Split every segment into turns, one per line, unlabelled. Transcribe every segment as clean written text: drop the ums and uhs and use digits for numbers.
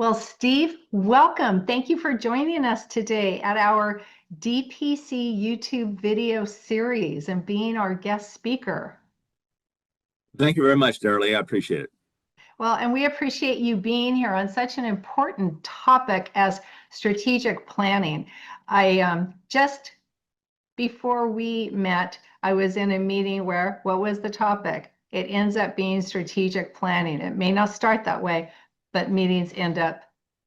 Well, Steve, welcome. Thank you for joining us today at our DPC YouTube video series and being our guest speaker.
Thank you very much, Darley. I appreciate it.
Well, and we appreciate you being here on such an important topic as strategic planning. Just before we met, I was in a meeting where, what was the topic? It ends up being strategic planning. It may not start that way, but meetings end up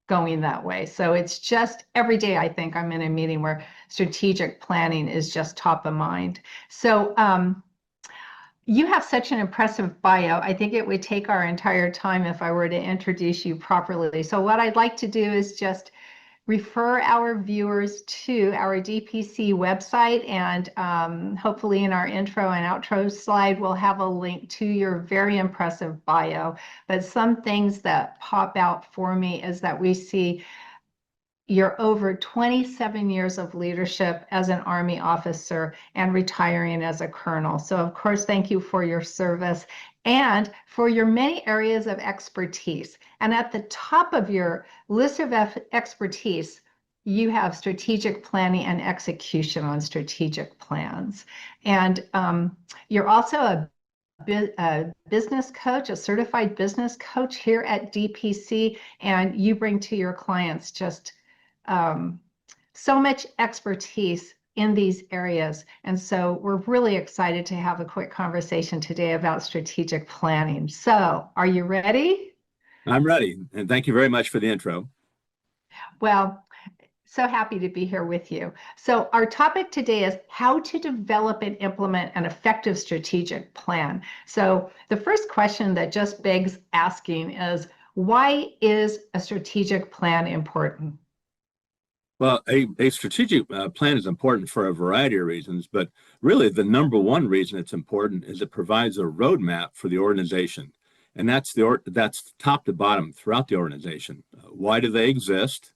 going that way. So it's just every day I think I'm in a meeting where strategic planning is just top of mind. So you have such an impressive bio. I think it would take our entire time if I were to introduce you properly. So what I'd like to do is just refer our viewers to our DPC website, and hopefully in our intro and outro slide, we'll have a link to your very impressive bio. But some things that pop out for me is that we see you're over 27 years of leadership as an Army officer and retiring as a colonel. So of course, thank you for your service and for your many areas of expertise. And at the top of your list of expertise, you have strategic planning and execution on strategic plans. And you're also a business coach, a certified business coach here at DPC, and you bring to your clients just so much expertise in these areas. And so we're really excited to have a quick conversation today about strategic planning. So are you ready?
I'm ready. And thank you very much for the intro.
Well, so happy to be here with you. So our topic today is how to develop and implement an effective strategic plan. So the first question that just begs asking is, why is a strategic plan important?
Well, a strategic plan is important for a variety of reasons, but really the number one reason it's important is it provides a roadmap for the organization. And that's top to bottom throughout the organization. Why do they exist?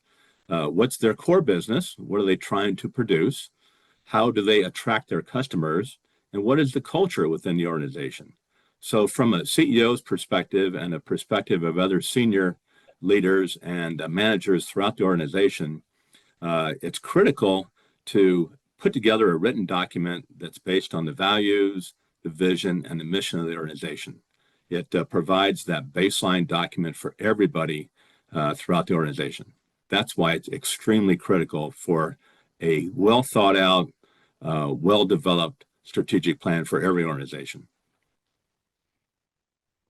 What's their core business? What are they trying to produce? How do they attract their customers? And what is the culture within the organization? So from a CEO's perspective and a perspective of other senior leaders and managers throughout the organization, it's critical to put together a written document that's based on the values, the vision, and the mission of the organization. It provides that baseline document for everybody throughout the organization. That's why it's extremely critical for a well thought out, well-developed strategic plan for every organization.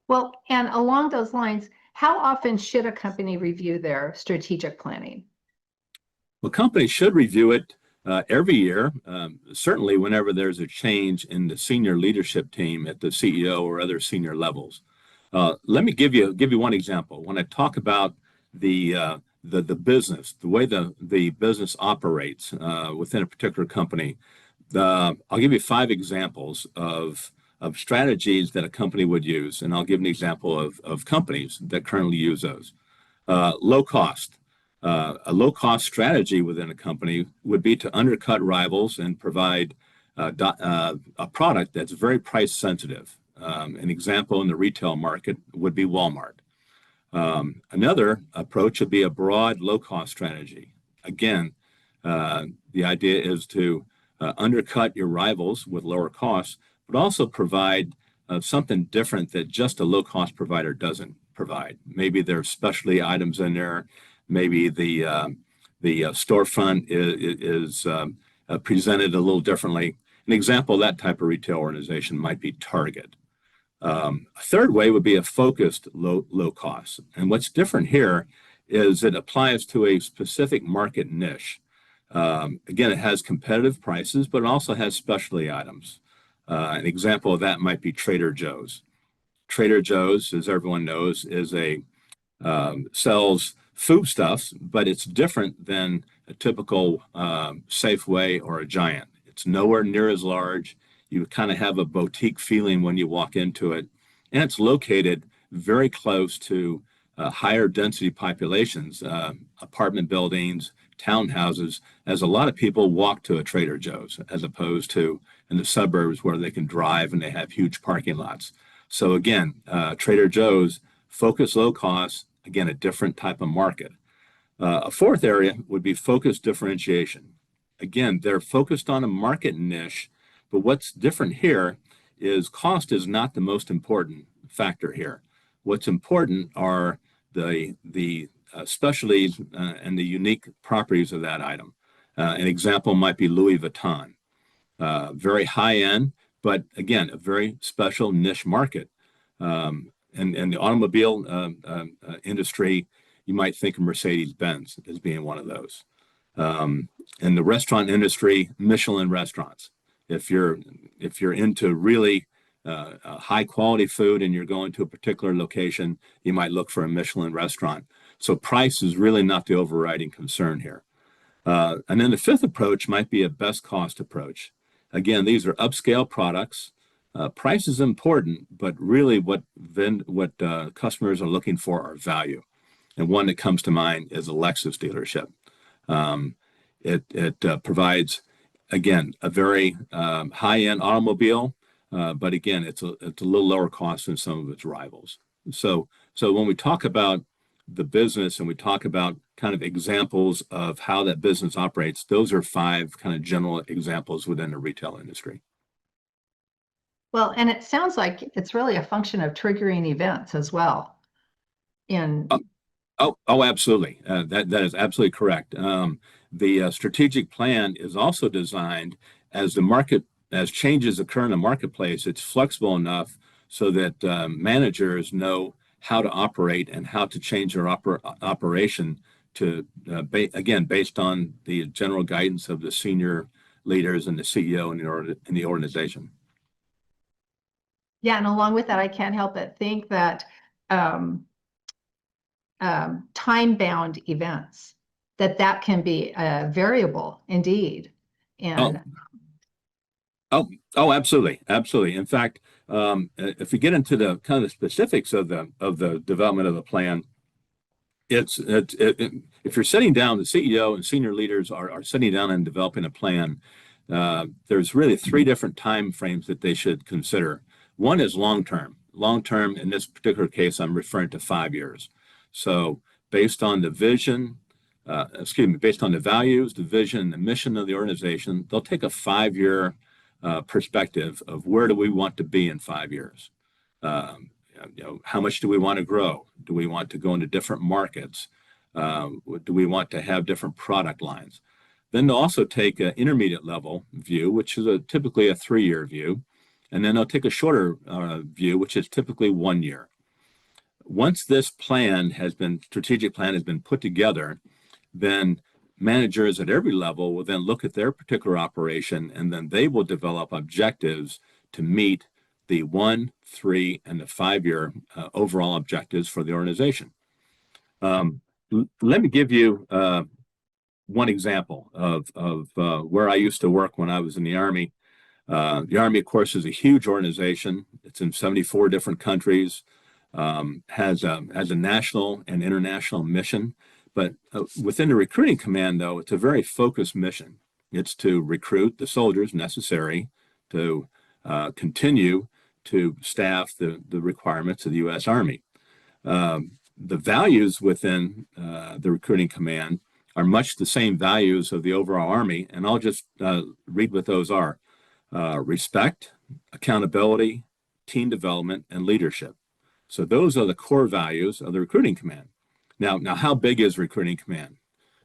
Well, and along those lines, how often should a company review their strategic planning?
Well, companies should review it every year, certainly whenever there's a change in the senior leadership team at the CEO or other senior levels. Let me give you one example. When I talk about the business, the way the business operates within a particular company, I'll give you 5 examples of strategies that a company would use, and I'll give an example of companies that currently use those. Low cost. A low-cost strategy within a company would be to undercut rivals and provide a product that's very price sensitive. An example in the retail market would be Walmart. Another approach would be a broad low-cost strategy. Again, the idea is to undercut your rivals with lower costs, but also provide something different that just a low-cost provider doesn't provide. Maybe there's specialty items in there. Maybe the storefront is presented a little differently. An example of that type of retail organization might be Target. A third way would be a focused low cost. And what's different here is it applies to a specific market niche. Again, it has competitive prices, but it also has specialty items. An example of that might be Trader Joe's. Trader Joe's, as everyone knows, sells foodstuffs, but it's different than a typical Safeway or a Giant. It's nowhere near as large. You kind of have a boutique feeling when you walk into it, and it's located very close to higher density populations, apartment buildings, townhouses, as a lot of people walk to a Trader Joe's as opposed to in the suburbs where they can drive and they have huge parking lots. So again, Trader Joe's focus low cost, again, a different type of market. A fourth area would be focused differentiation. Again, they're focused on a market niche, but what's different here is cost is not the most important factor here. What's important are the specialties and the unique properties of that item. An example might be Louis Vuitton, very high end, but again, a very special niche market. And the automobile industry, you might think of Mercedes-Benz as being one of those. In the restaurant industry, Michelin restaurants. If you're into really high quality food and you're going to a particular location, you might look for a Michelin restaurant. So price is really not the overriding concern here. And then the fifth approach might be a best cost approach. Again, these are upscale products. Price is important, but really what customers are looking for are value. And one that comes to mind is a Lexus dealership. It provides, again, a very high-end automobile, but again, it's a little lower cost than some of its rivals. So when we talk about the business and we talk about kind of examples of how that business operates, those are 5 kind of general examples within the retail industry.
Well, and it sounds like it's really a function of triggering events as well.
Absolutely. That is absolutely correct. The strategic plan is also designed as changes occur in the marketplace, it's flexible enough so that managers know how to operate and how to change their operation to, again, based on the general guidance of the senior leaders and the CEO in the organization.
Yeah, and along with that, I can't help but think that time-bound events, that can be a variable indeed. And
absolutely. In fact, if we get into the kind of specifics of the development of the plan, if you're sitting down, the CEO and senior leaders are sitting down and developing a plan. There's really 3 different time frames that they should consider. One is long term. Long term, in this particular case, I'm referring to 5 years. So based on the vision, based on the values, the vision, the mission of the organization, they'll take a 5-year perspective of where do we want to be in 5 years. How much do we want to grow? Do we want to go into different markets? Do we want to have different product lines? Then they'll also take an intermediate level view, which is typically a 3-year view. And then they'll take a shorter view, which is typically 1 year. Once this strategic plan has been put together, then managers at every level will then look at their particular operation, and then they will develop objectives to meet the 1, 3, and the 5-year overall objectives for the organization. Let me give you one example of where I used to work when I was in the Army. The Army, of course, is a huge organization. It's in 74 different countries, has a national and international mission. But within the recruiting command, though, it's a very focused mission. It's to recruit the soldiers necessary to continue to staff the requirements of the U.S. Army. The values within the recruiting command are much the same values of the overall Army, and I'll just read what those are. Respect, accountability, team development, and leadership. So those are the core values of the recruiting command. Now, how big is recruiting command?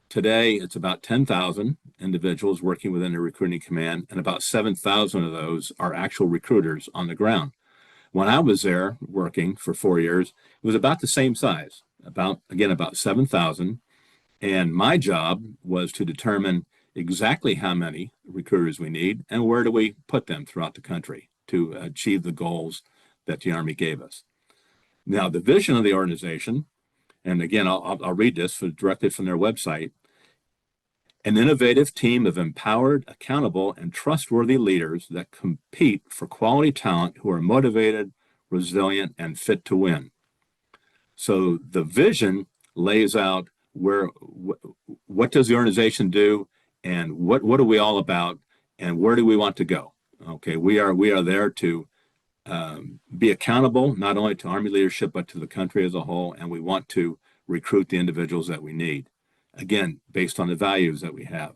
Today, it's about 10,000 individuals working within the recruiting command, and about 7,000 of those are actual recruiters on the ground. When I was there working for 4 years, it was about the same size, about 7,000. And my job was to determine exactly how many recruiters we need and where do we put them throughout the country to achieve the goals that the Army gave us. Now, the vision of the organization, and again, I'll read this directly from their website. An innovative team of empowered, accountable, and trustworthy leaders that compete for quality talent who are motivated, resilient, and fit to win. So the vision lays out what does the organization do, and what are we all about, and where do we want to go? Okay, we are there to be accountable not only to Army leadership but to the country as a whole, and we want to recruit the individuals that we need. Again, based on the values that we have.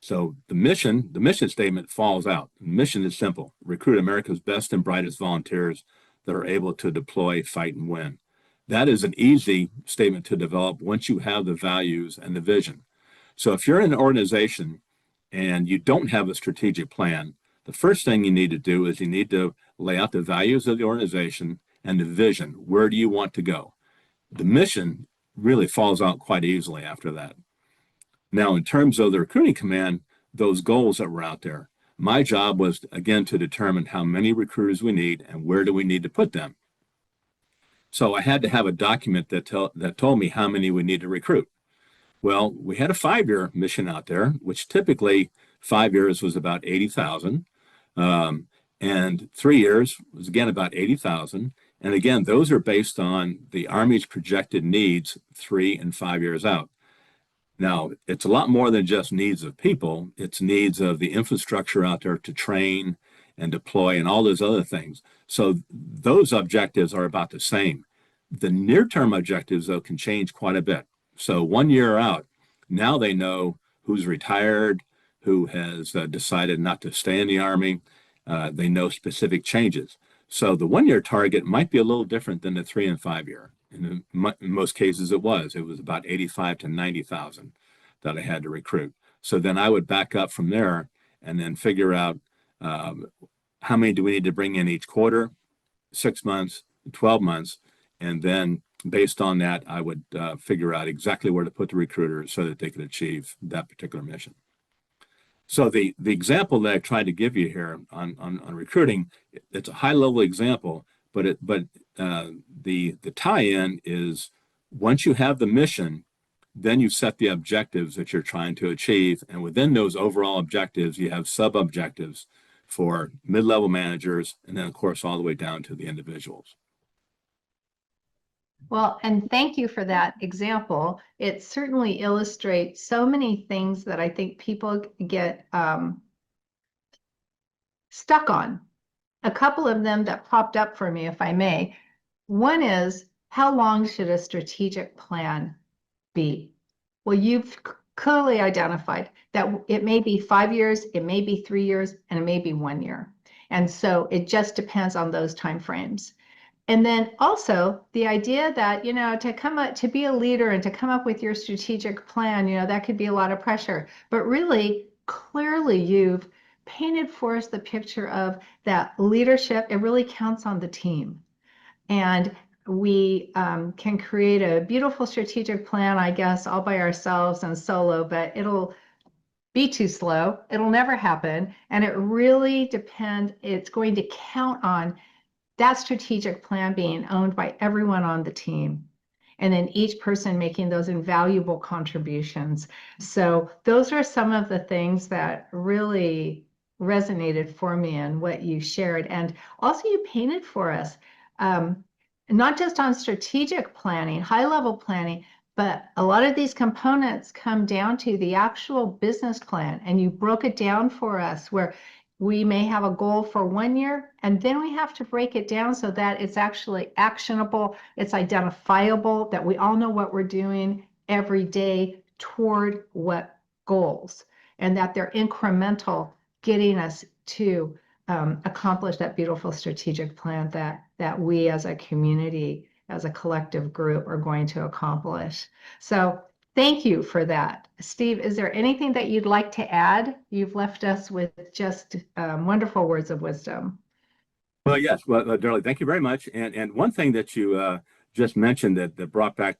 So the mission statement falls out. The mission is simple: recruit America's best and brightest volunteers that are able to deploy, fight, and win. That is an easy statement to develop once you have the values and the vision. So if you're in an organization and you don't have a strategic plan, the first thing you need to do is you need to lay out the values of the organization and the vision. Where do you want to go? The mission really falls out quite easily after that. Now, in terms of the recruiting command, those goals that were out there, my job was, again, to determine how many recruiters we need and where do we need to put them. So I had to have a document that told me how many we need to recruit. Well, we had a 5-year mission out there, which typically 5 years was about 80,000. And 3 years was, again, about 80,000. And again, those are based on the Army's projected needs 3 and 5 years out. Now, it's a lot more than just needs of people. It's needs of the infrastructure out there to train and deploy and all those other things. So those objectives are about the same. The near-term objectives, though, can change quite a bit. So 1 year out, now they know who's retired, who has decided not to stay in the Army. They know specific changes. So the 1 year target might be a little different than the 3 and 5 year. In most cases, it was about 85 to 90,000 that I had to recruit. So then I would back up from there and then figure out how many do we need to bring in each quarter, 6 months, 12 months, and then based on that, I would figure out exactly where to put the recruiters so that they could achieve that particular mission. So the example that I tried to give you here on recruiting, it's a high level example, but the tie-in is once you have the mission, then you set the objectives that you're trying to achieve, and within those overall objectives, you have sub-objectives for mid-level managers, and then of course all the way down to the individuals.
Well, and thank you for that example. It certainly illustrates so many things that I think people get stuck on. A couple of them that popped up for me, if I may. One is, how long should a strategic plan be? Well, you've clearly identified that it may be 5 years, it may be 3 years, and it may be 1 year. And so it just depends on those timeframes. And then also the idea that, to be a leader and to come up with your strategic plan, that could be a lot of pressure. But really, clearly, you've painted for us the picture of that leadership. It really counts on the team. And we can create a beautiful strategic plan, I guess, all by ourselves and solo, but it'll be too slow. It'll never happen. And it really depends. It's going to count on that strategic plan being owned by everyone on the team, and then each person making those invaluable contributions. So those are some of the things that really resonated for me in what you shared. And also you painted for us, not just on strategic planning, high-level planning, but a lot of these components come down to the actual business plan. And you broke it down for us where we may have a goal for 1 year, and then we have to break it down so that it's actually actionable, it's identifiable, that we all know what we're doing every day toward what goals, and that they're incremental, getting us to accomplish that beautiful strategic plan that we as a community, as a collective group, are going to accomplish. So thank you for that. Steve, is there anything that you'd like to add? You've left us with just wonderful words of wisdom.
Well, yes. Well, Darlene, thank you very much. And one thing that you just mentioned that brought back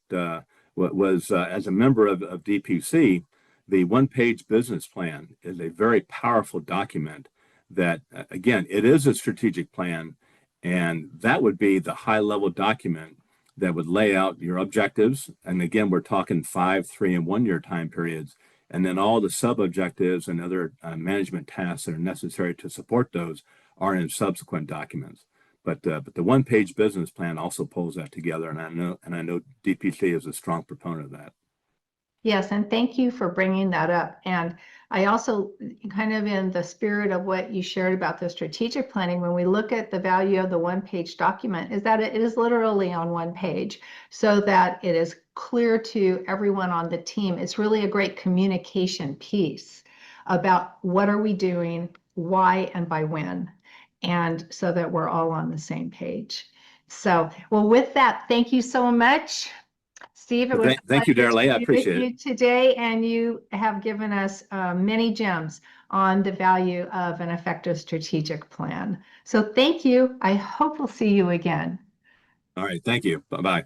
was as a member of DPC, the one-page business plan is a very powerful document that, again, it is a strategic plan, and that would be the high-level document that would lay out your objectives. And again, we're talking 5, 3, and 1 year time periods. And then all the sub-objectives and other management tasks that are necessary to support those are in subsequent documents. But the one-page business plan also pulls that together. And I know DPC is a strong proponent of that.
Yes, and thank you for bringing that up. And I also, kind of in the spirit of what you shared about the strategic planning, when we look at the value of the one-page document, is that it is literally on one page so that it is clear to everyone on the team. It's really a great communication piece about what are we doing, why, and by when, and so that we're all on the same page. So, well, with that, thank you so much. Steve, it
Well,
was a
thank you,
pleasure to
Darley. I
be with
appreciate it.
you today, and you have given us many gems on the value of an effective strategic plan. So thank you. I hope we'll see you again.
All right. Thank you. Bye-bye.